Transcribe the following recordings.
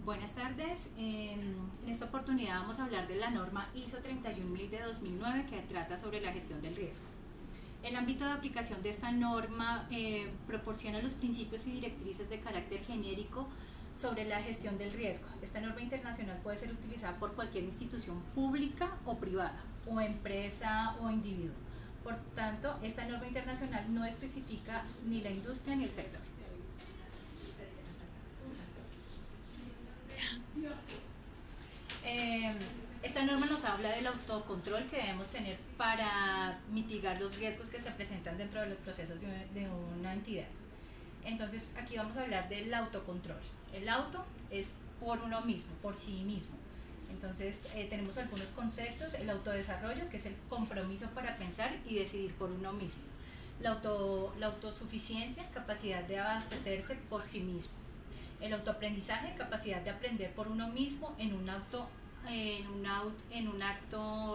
Buenas tardes, en esta oportunidad vamos a hablar de la norma ISO 31000 de 2009 que trata sobre la gestión del riesgo. El ámbito de aplicación de esta norma proporciona los principios y directrices de carácter genérico sobre la gestión del riesgo. Esta norma internacional puede ser utilizada por cualquier institución pública o privada, o empresa o individuo. Por tanto, esta norma internacional no especifica ni la industria ni el sector. Esta norma nos habla del autocontrol que debemos tener para mitigar los riesgos que se presentan dentro de los procesos de una entidad. Entonces, aquí vamos a hablar del autocontrol. El auto es por uno mismo, por sí mismo. Entonces, tenemos algunos conceptos: el autodesarrollo, que es el compromiso para pensar y decidir por uno mismo; la autosuficiencia, capacidad de abastecerse por sí mismo; el autoaprendizaje, capacidad de aprender por uno mismo en un acto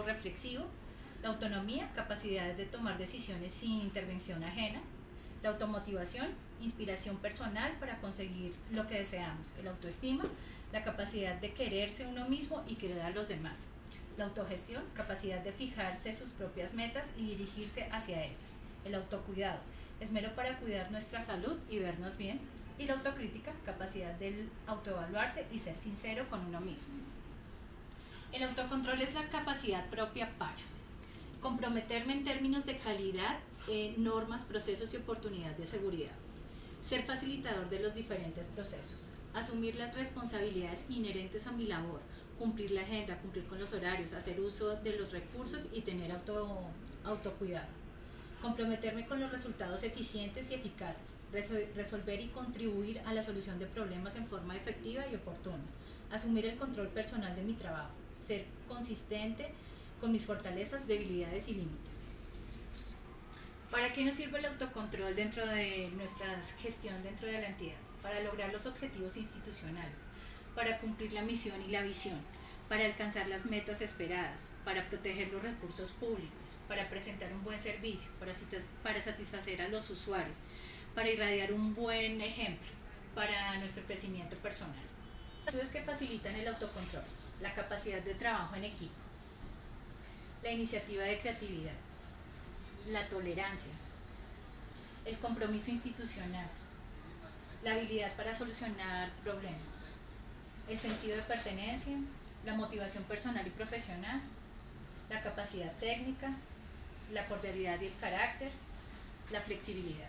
reflexivo; la autonomía, capacidad de tomar decisiones sin intervención ajena; la automotivación, inspiración personal para conseguir lo que deseamos; el autoestima, la capacidad de quererse uno mismo y querer a los demás; la autogestión, capacidad de fijarse sus propias metas y dirigirse hacia ellas; el autocuidado, esmero para cuidar nuestra salud y vernos bien; y la autocrítica, capacidad de autoevaluarse y ser sincero con uno mismo. El autocontrol es la capacidad propia para comprometerme en términos de calidad, normas, procesos y oportunidad de seguridad; ser facilitador de los diferentes procesos; asumir las responsabilidades inherentes a mi labor; cumplir la agenda, cumplir con los horarios; hacer uso de los recursos y tener autocuidado; comprometerme con los resultados eficientes y eficaces; resolver y contribuir a la solución de problemas en forma efectiva y oportuna; asumir el control personal de mi trabajo; ser consistente con mis fortalezas, debilidades y límites. ¿Para qué nos sirve el autocontrol dentro de nuestra gestión dentro de la entidad? Para lograr los objetivos institucionales, para cumplir la misión y la visión, para alcanzar las metas esperadas, para proteger los recursos públicos, para presentar un buen servicio, para satisfacer a los usuarios, para irradiar un buen ejemplo, para nuestro crecimiento personal. Estudios que facilitan el autocontrol: la capacidad de trabajo en equipo, la iniciativa de creatividad, la tolerancia, el compromiso institucional, la habilidad para solucionar problemas, el sentido de pertenencia, la motivación personal y profesional, la capacidad técnica, la cordialidad y el carácter, la flexibilidad.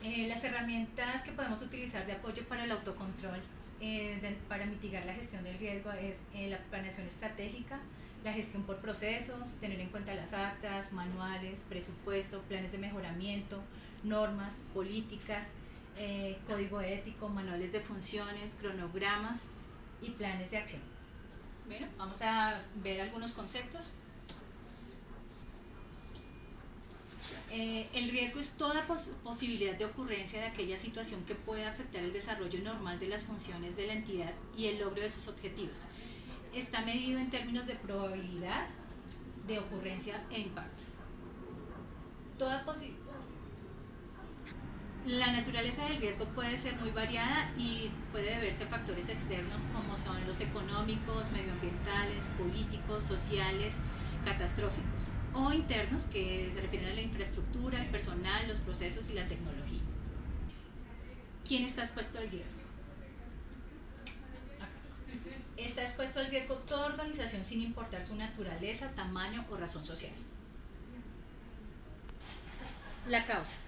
Las herramientas que podemos utilizar de apoyo para el autocontrol, para mitigar la gestión del riesgo, es la planeación estratégica, la gestión por procesos, tener en cuenta las actas, manuales, presupuesto, planes de mejoramiento, normas, políticas, código ético, manuales de funciones, cronogramas y planes de acción. Bueno, vamos a ver algunos conceptos. El riesgo es toda posibilidad de ocurrencia de aquella situación que pueda afectar el desarrollo normal de las funciones de la entidad y el logro de sus objetivos. Está medido en términos de probabilidad de ocurrencia e impacto. La naturaleza del riesgo puede ser muy variada y puede deberse a factores externos como son los económicos, medioambientales, políticos, sociales, catastróficos, o internos, que se refieren a la infraestructura, el personal, los procesos y la tecnología. ¿Quién está expuesto al riesgo? Está expuesto al riesgo toda organización sin importar su naturaleza, tamaño o razón social. La causa.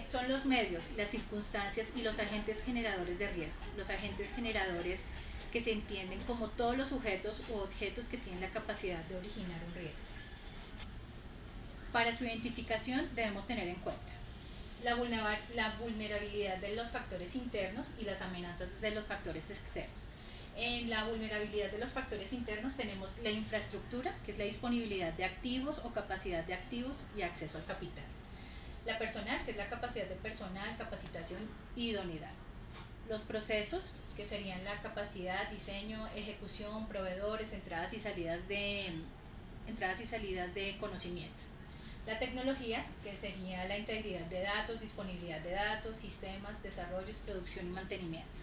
Son los medios, las circunstancias y los agentes generadores de riesgo. Los agentes generadores que se entienden como todos los sujetos u objetos que tienen la capacidad de originar un riesgo. Para su identificación debemos tener en cuenta la vulnerabilidad de los factores internos y las amenazas de los factores externos. En la vulnerabilidad de los factores internos tenemos la infraestructura, que es la disponibilidad de activos o capacidad de activos y acceso al capital. La personal, que es la capacidad de personal, capacitación y idoneidad. Los procesos, que serían la capacidad, diseño, ejecución, proveedores, entradas y salidas de conocimiento. La tecnología, que sería la integridad de datos, disponibilidad de datos, sistemas, desarrollos, producción y mantenimiento.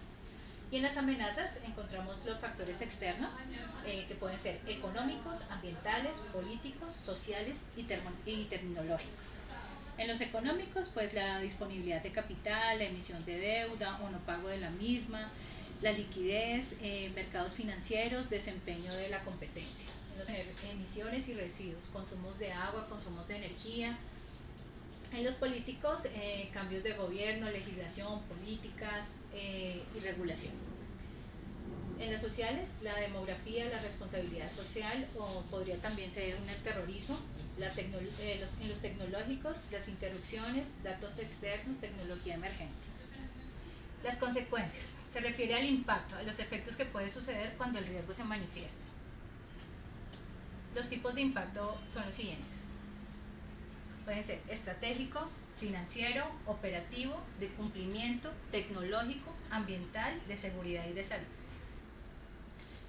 Y en las amenazas encontramos los factores externos, que pueden ser económicos, ambientales, políticos, sociales y terminológicos. En los económicos, pues la disponibilidad de capital, la emisión de deuda o no pago de la misma, la liquidez, mercados financieros, desempeño de la competencia. En los emisiones y residuos, consumos de agua, consumos de energía. En los políticos, cambios de gobierno, legislación, políticas y regulación. En las sociales, la demografía, la responsabilidad social, o podría también ser el terrorismo. En los tecnológicos, las interrupciones, datos externos, tecnología emergente. Las consecuencias. Se refiere al impacto, a los efectos que puede suceder cuando el riesgo se manifiesta. Los tipos de impacto son los siguientes. Pueden ser estratégico, financiero, operativo, de cumplimiento, tecnológico, ambiental, de seguridad y de salud.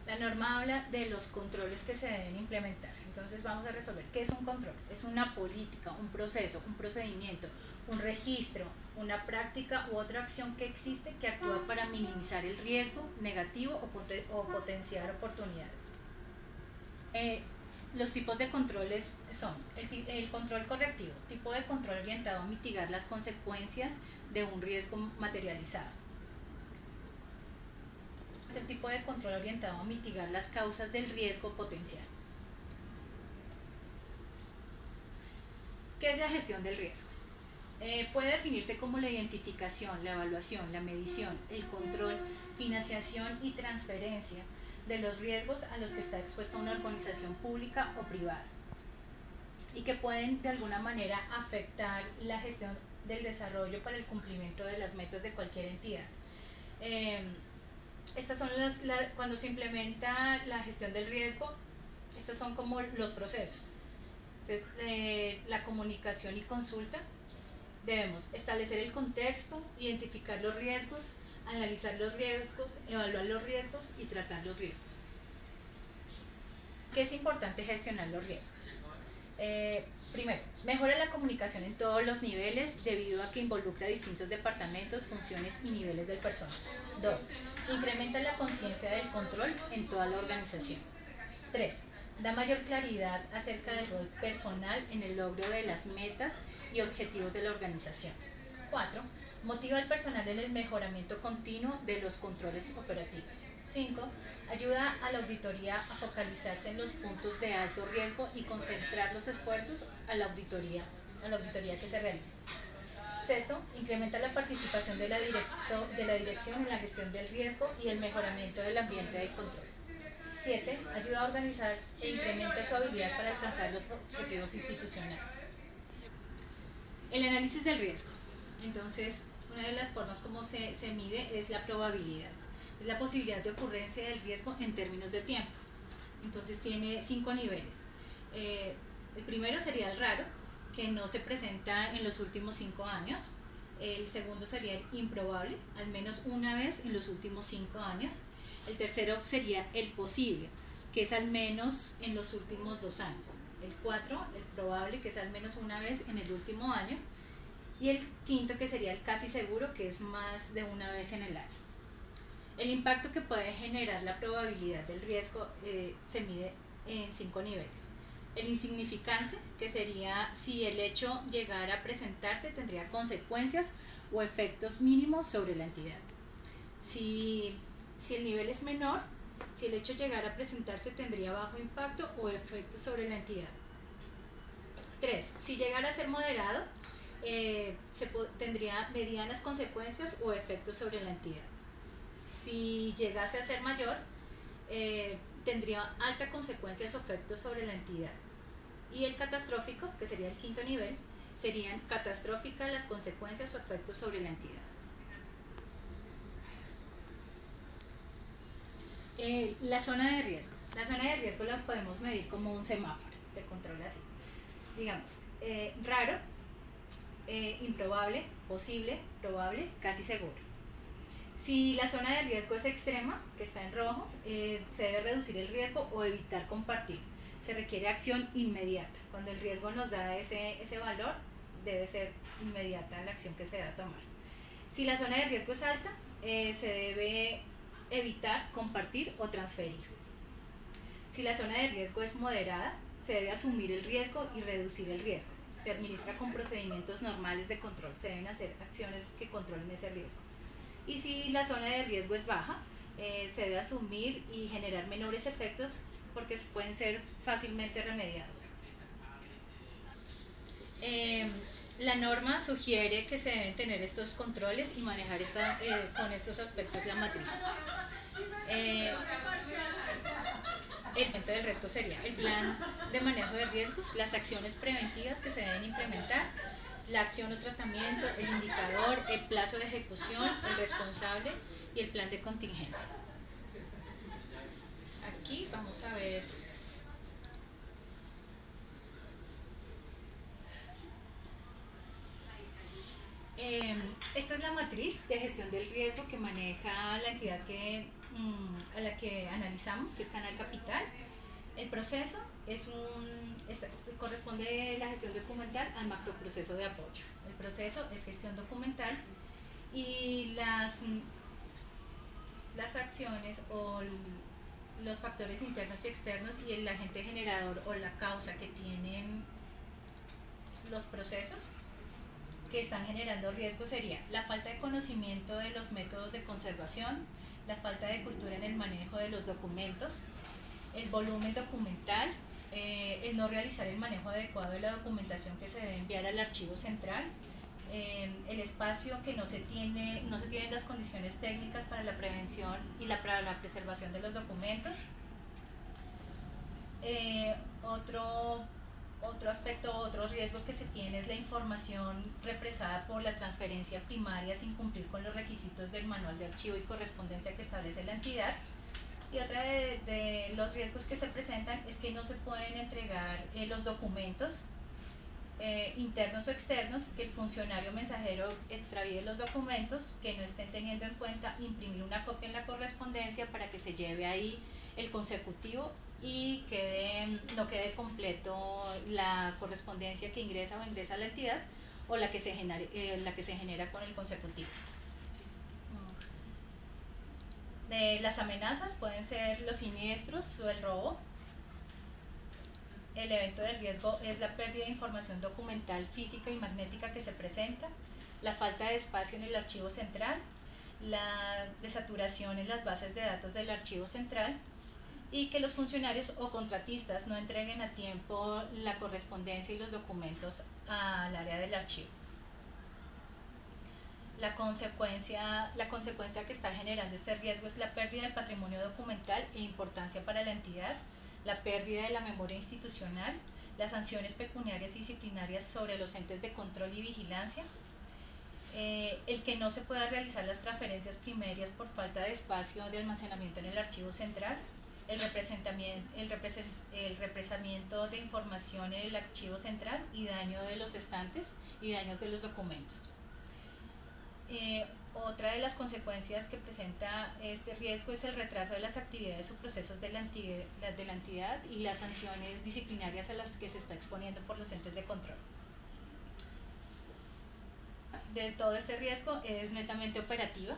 La norma habla de los controles que se deben implementar. Entonces vamos a resolver qué es un control. Es una política, un proceso, un procedimiento, un registro, una práctica u otra acción que existe que actúa para minimizar el riesgo negativo o potenciar oportunidades. Los tipos de controles son el control correctivo, tipo de control orientado a mitigar las consecuencias de un riesgo materializado. Es el tipo de control orientado a mitigar las causas del riesgo potencial. ¿Qué es la gestión del riesgo? Puede definirse como la identificación, la evaluación, la medición, el control, financiación y transferencia de los riesgos a los que está expuesta una organización pública o privada y que pueden de alguna manera afectar la gestión del desarrollo para el cumplimiento de las metas de cualquier entidad. Estas son cuando se implementa la gestión del riesgo, estos son como los procesos. Entonces, la comunicación y consulta, debemos establecer el contexto, identificar los riesgos, analizar los riesgos, evaluar los riesgos y tratar los riesgos. ¿Qué es importante gestionar los riesgos? Primero, mejora la comunicación en todos los niveles debido a que involucra distintos departamentos, funciones y niveles del personal. 2. Incrementa la conciencia del control en toda la organización. 3. Da mayor claridad acerca del rol personal en el logro de las metas y objetivos de la organización. 4. Motiva al personal en el mejoramiento continuo de los controles operativos. 5. Ayuda a la auditoría a focalizarse en los puntos de alto riesgo y concentrar los esfuerzos a la auditoría que se realiza. 6. Incrementa la participación de la dirección en la gestión del riesgo y el mejoramiento del ambiente de control. 7. Ayuda a organizar e incrementa su habilidad para alcanzar los objetivos institucionales. El análisis del riesgo. Entonces, una de las formas como se mide es la probabilidad. Es la posibilidad de ocurrencia del riesgo en términos de tiempo. Entonces tiene 5 niveles. El primero sería el raro, que no se presenta en los últimos 5 años. El segundo sería el improbable, al menos una vez en los últimos 5 años. El tercero sería el posible, que es al menos en los últimos 2 años. El 4, el probable, que es al menos una vez en el último año. Y el quinto, que sería el casi seguro, que es más de una vez en el año. El impacto que puede generar la probabilidad del riesgo se mide en 5 niveles. El insignificante, que sería si el hecho llegara a presentarse, tendría consecuencias o efectos mínimos sobre la entidad. Si el nivel es menor, si el hecho llegara a presentarse, tendría bajo impacto o efectos sobre la entidad. 3. Si llegara a ser moderado, tendría medianas consecuencias o efectos sobre la entidad. Si llegase a ser mayor, tendría altas consecuencias o efectos sobre la entidad. Y el catastrófico, que sería el quinto nivel, serían catastróficas las consecuencias o efectos sobre la entidad. La zona de riesgo. La zona de riesgo la podemos medir como un semáforo, se controla así. Digamos, raro, improbable, posible, probable, casi seguro. Si la zona de riesgo es extrema, que está en rojo, se debe reducir el riesgo o evitar compartir. Se requiere acción inmediata. Cuando el riesgo nos da ese valor, debe ser inmediata la acción que se debe tomar. Si la zona de riesgo es alta, se debe evitar, compartir o transferir. Si la zona de riesgo es moderada, se debe asumir el riesgo y reducir el riesgo. Se administra con procedimientos normales de control, se deben hacer acciones que controlen ese riesgo. Y si la zona de riesgo es baja, se debe asumir y generar menores efectos porque pueden ser fácilmente remediados. La norma sugiere que se deben tener estos controles y manejar con estos aspectos la matriz. El elemento del riesgo sería el plan de manejo de riesgos, las acciones preventivas que se deben implementar, la acción o tratamiento, el indicador, el plazo de ejecución, el responsable y el plan de contingencia. Aquí vamos a ver esta es la matriz de gestión del riesgo que maneja la entidad a la que analizamos, que es Canal Capital. El proceso corresponde la gestión documental al macroproceso de apoyo. El proceso es gestión documental y las acciones o los factores internos y externos y el agente generador o la causa que tienen los procesos que están generando riesgo sería la falta de conocimiento de los métodos de conservación, la falta de cultura en el manejo de los documentos, el volumen documental, el no realizar el manejo adecuado de la documentación que se debe enviar al archivo central, el espacio que no se tienen las condiciones técnicas para la prevención y para la preservación de los documentos. Otro aspecto, otro riesgo que se tiene es la información represada por la transferencia primaria sin cumplir con los requisitos del manual de archivo y correspondencia que establece la entidad. Y otra de los riesgos que se presentan es que no se pueden entregar los documentos internos o externos, que el funcionario mensajero extravíe los documentos, que no estén teniendo en cuenta imprimir una copia en la correspondencia para que se lleve ahí el consecutivo y no quede completo la correspondencia que ingresa o ingresa a la entidad o la que se genera con el consecutivo. Las amenazas pueden ser los siniestros o el robo. El evento de riesgo es la pérdida de información documental, física y magnética que se presenta, la falta de espacio en el archivo central, la desaturación en las bases de datos del archivo central y que los funcionarios o contratistas no entreguen a tiempo la correspondencia y los documentos al área del archivo. La consecuencia que está generando este riesgo es la pérdida del patrimonio documental e importancia para la entidad, la pérdida de la memoria institucional, las sanciones pecuniarias y disciplinarias sobre los entes de control y vigilancia, el que no se pueda realizar las transferencias primarias por falta de espacio de almacenamiento en el archivo central, el represamiento de información en el archivo central y daño de los estantes y daños de los documentos. Otra de las consecuencias que presenta este riesgo es el retraso de las actividades o procesos de la entidad y las sanciones disciplinarias a las que se está exponiendo por los entes de control. De todo este riesgo es netamente operativa,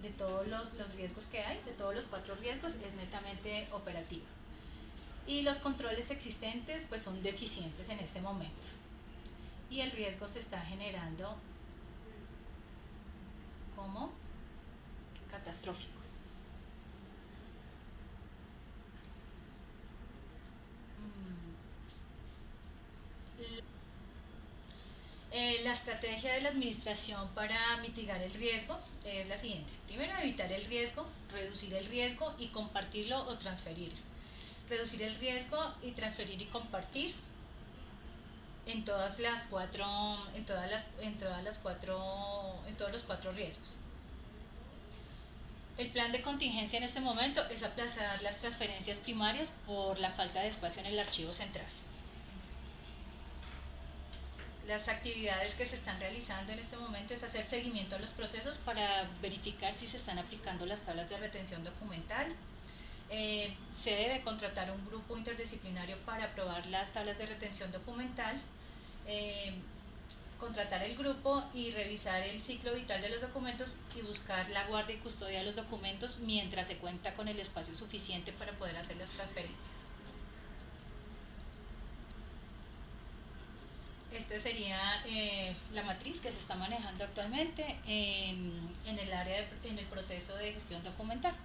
de todos los riesgos que hay, de todos los 4 riesgos es netamente operativa. Y los controles existentes pues son deficientes en este momento y el riesgo se está generando como catastrófico. La estrategia de la administración para mitigar el riesgo es la siguiente. Primero, evitar el riesgo, reducir el riesgo y compartirlo o transferirlo. Reducir el riesgo y transferir y compartir en todos los 4 riesgos. El plan de contingencia en este momento es aplazar las transferencias primarias por la falta de espacio en el archivo central. Las actividades que se están realizando en este momento es hacer seguimiento a los procesos para verificar si se están aplicando las tablas de retención documental. Se debe contratar un grupo interdisciplinario para aprobar las tablas de retención documental, contratar el grupo y revisar el ciclo vital de los documentos y buscar la guardia y custodia de los documentos mientras se cuenta con el espacio suficiente para poder hacer las transferencias. Esta sería la matriz que se está manejando actualmente en el proceso de gestión documental.